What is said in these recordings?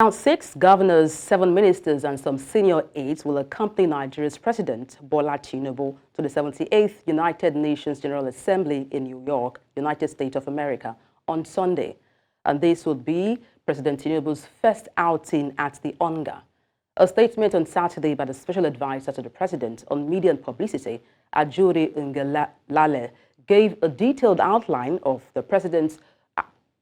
Now, 6 governors, 7 ministers, and some senior aides will accompany Nigeria's President, Bola Tinubu, to the 78th United Nations General Assembly in New York, United States of America, on Sunday. And this would be President Tinubu's first outing at the UNGA. A statement on Saturday by the Special Advisor to the President on Media and Publicity, UNGA, gave a detailed outline of the President's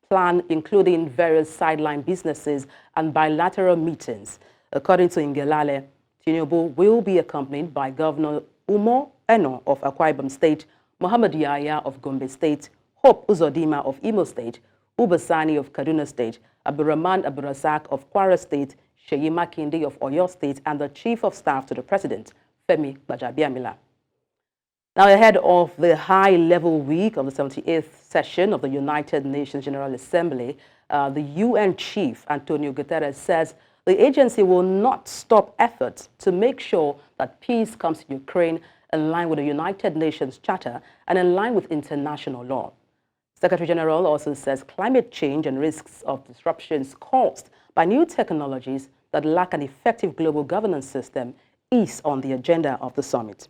plan, including various sideline businesses and bilateral meetings. According to Ngelale, Tinubu will be accompanied by Governor Umo Eno of Akwa Ibom State, Muhammad Yahya of Gombe State, Hope Uzodinma of Imo State, Ubasani of Kaduna State, Abdurrahman Abdurrazak of Kwara State, Seyi Makinde of Oyo State, and the Chief of Staff to the President, Femi Gbajabiamila. Now, ahead of the high-level week of the 78th session of the United Nations General Assembly, the UN chief, Antonio Guterres, says the agency will not stop efforts to make sure that peace comes to Ukraine in line with the United Nations Charter and in line with international law. Secretary General also says climate change and risks of disruptions caused by new technologies that lack an effective global governance system is on the agenda of the summit.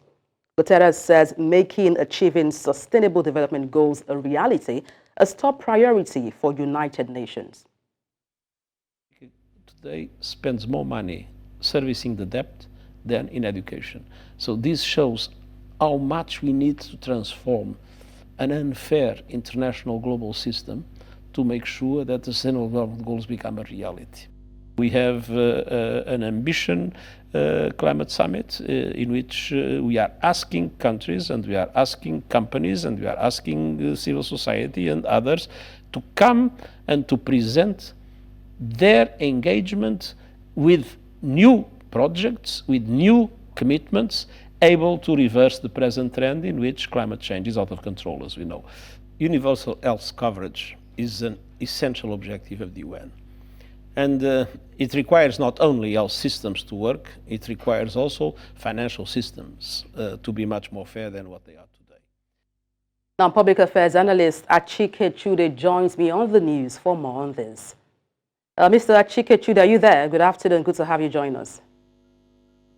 Guterres says making achieving sustainable development goals a reality is top priority for United Nations. Today spends more money servicing the debt than in education. So this shows how much we need to transform an unfair international global system to make sure that the sustainable development goals become a reality. We have an ambition climate summit in which we are asking countries and we are asking companies and we are asking civil society and others to come and to present their engagement with new projects, with new commitments, able to reverse the present trend in which climate change is out of control, as we know. Universal health coverage is an essential objective of the UN. And it requires not only health systems to work, it requires also financial systems to be much more fair than what they are today. Now, Public Affairs Analyst Achike Chude joins me on the news for more on this. Mr. Achike Chude, are you there? Good afternoon. Good to have you join us.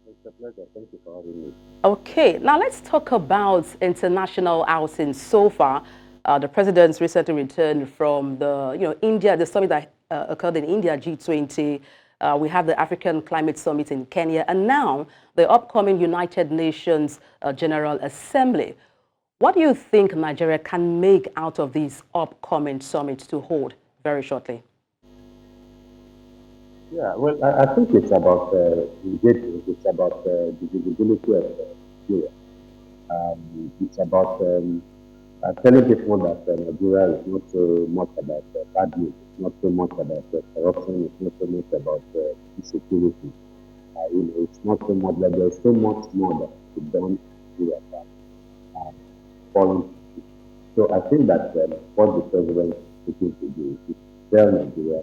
It's a pleasure. Thank you for having me. Okay, now let's talk about international outings so far. The president's recently returned from the India, the summit that occurred in India, G20. We have the African Climate Summit in Kenya, and now the upcoming United Nations General Assembly. What do you think Nigeria can make out of these upcoming summits to hold very shortly? Yeah, well, I think it's about engagement. It's about the visibility of Nigeria. It's about telling people that Nigeria is not so much about bad news. It's not so much about corruption. It's not so much about insecurity. It's not so much that there's so much more that can be done in Nigeria than foreign. So I think that what the president is looking to do is tell Nigeria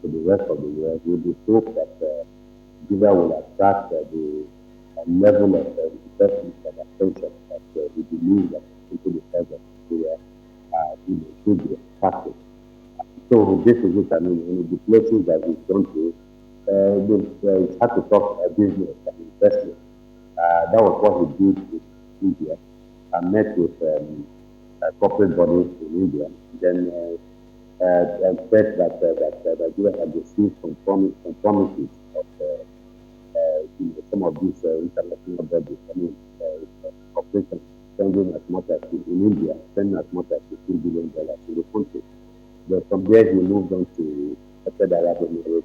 to the rest of the world with the hope that Nigeria will attract the level of investment and attention that we believe that people the president Nigeria should be attracted. So this is it. I mean, in the places that we've gone to, it's hard to talk about business and investment. That was what we did with India. I met with corporate bodies in India. Then I said that Nigeria had received some promises of some of these international bodies. I mean, corporations spending as much as in India, spending as much as $15 billion in the country. But from there, we moved on to United Arab Emirates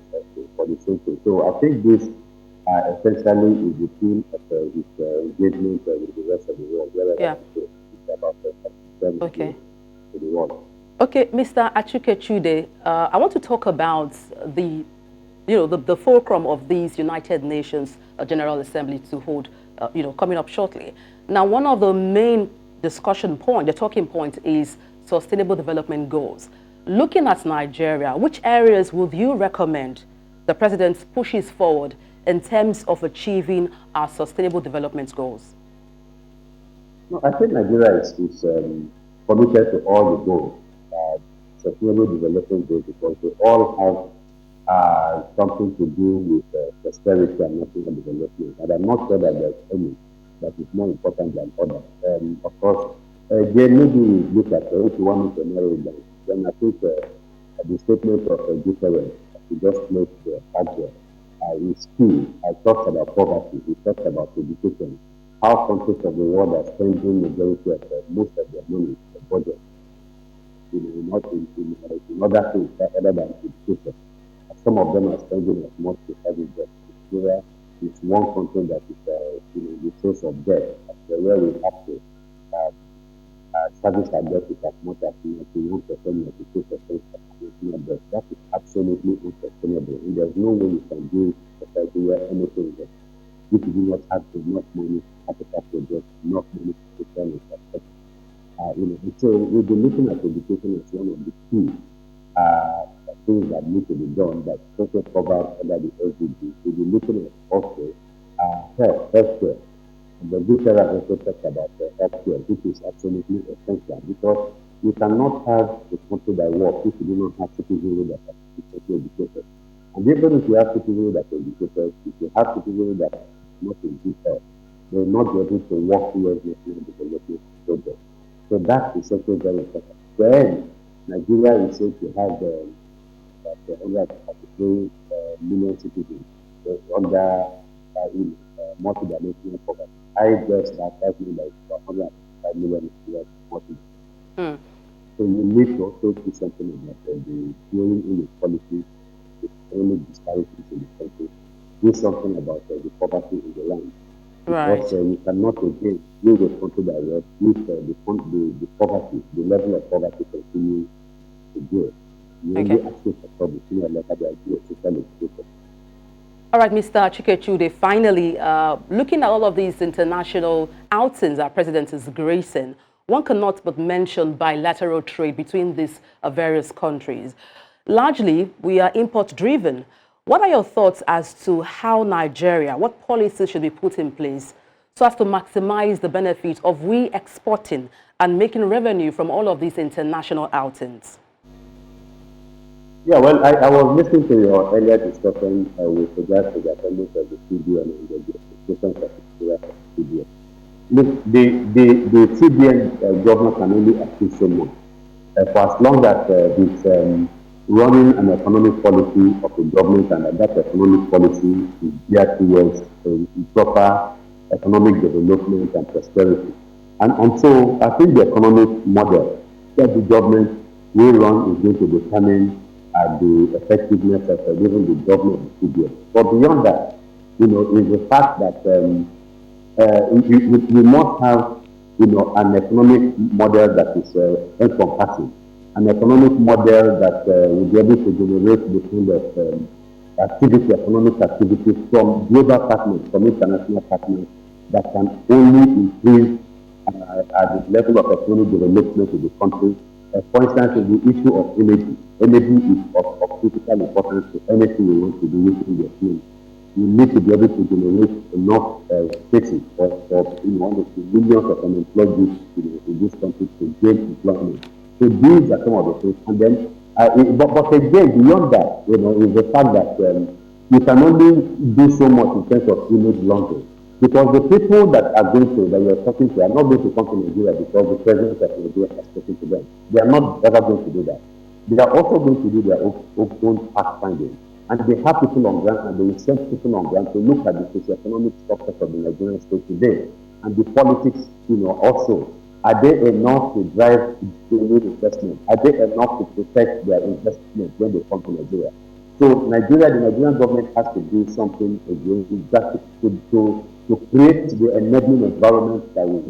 for the same thing. So I think this essentially is the theme of his engagement with the rest of the world. Yeah. It's about okay. To the world. Okay, Mr. Achike Chude, I want to talk about the fulcrum of these United Nations General Assembly to hold, coming up shortly. Now, one of the main discussion point, the talking point, is sustainable development goals. Looking at Nigeria, which areas would you recommend the president pushes forward in terms of achieving our sustainable development goals? No, I think Nigeria is committed to all the goals, sustainable development goals, because they all something to do with prosperity and national development. And I'm not sure that there's any that is more important than others. Of course, again, maybe we look at if you want to narrow it down, then I think the statement of difference, we just make the fact there, is key. I talked about poverty, we talked about education, how countries of the world are spending majority of most of their money, the budget, not in other things other than education. Some of them are spending as much to have it, but Nigeria is one country that is, the source of debt, where we have to service our debt is as much as 91%, 92% of national debt. That is absolutely unsustainable. And there's no way you can do society where anything that if you do not have enough money, capital projects, enough money to return it. And so we've been looking at education as one of the key things that need to be done that also covered under the SDG. We'll be looking at also healthcare. And the Victoria also talked about healthcare, which is absolutely essential because you cannot have a country that works if you do not have citizens that are sufficiently educated. And even if you have citizens that are educated, if you have citizens that are not in good health, they will not be able to work towards national development projects. So that is also very important. Then Nigeria is said to have 133 million citizens under multidimensional poverty. I guess that number is 105 million multi. So you need to also do something about the growing inequality, the economic disparities in the country. Do something about the poverty in the land. Because you cannot again use a country that will if the poverty, the level of poverty continues to grow. All right, Mr. Achike Chude, finally, looking at all of these international outings our president is gracing, one cannot but mention bilateral trade between these various countries. Largely, we are import-driven. What are your thoughts as to how Nigeria, what policies should be put in place so as to maximize the benefit of we exporting and making revenue from all of these international outings? Yeah, well, I was listening to your earlier discussion with regards to the attendance of the CBN and the expectations of the CBN. Look, the CBN governor can only achieve so much. For as long as it's running an economic policy of the government and that economic policy is geared towards proper economic development and prosperity. And so I think the economic model that the government will run is going to determine the effectiveness of even the government of the CBN. But beyond that, is the fact that we must have, an economic model that is encompassing, an economic model that will be able to generate the kind of economic activity from global partners, from international partners that can only increase at the level of economic development of the country. For instance, the issue of energy. Energy is of critical importance to anything we want to do within the economy. We need to be able to generate enough spaces for millions of unemployed youth in this country to gain employment. So these are some of the things. And then, but again, beyond that, is the fact that you can only do so much in terms of image launching. Because the people that are going to, that you're talking to, are not going to come to Nigeria because the president of Nigeria has spoken to them. They are not ever going to do that. They are also going to do their own fact finding. And they have people on ground, and they will send people on ground to look at the socio-economic structure of the Nigerian state today. And the politics, also. Are they enough to drive the investment? Are they enough to protect their investment when they come to Nigeria? So the Nigerian government has to do something again, to create the enabling environment that will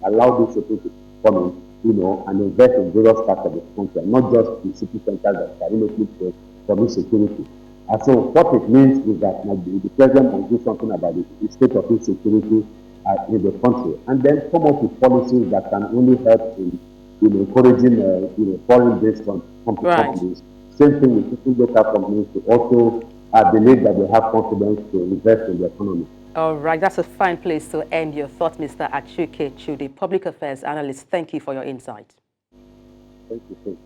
allow these people to come in, and invest in various parts of the country, not just the city centers that are relocated for insecurity. And so what it means is that the president must do something about the state of insecurity in the country, and then come up with policies that can only help in encouraging foreign-based companies. Same thing with local companies to also believe that they have confidence to invest in the economy. All right, that's a fine place to end your thoughts, Mr. Achike Chude, Public Affairs Analyst. Thank you for your insight. Thank you.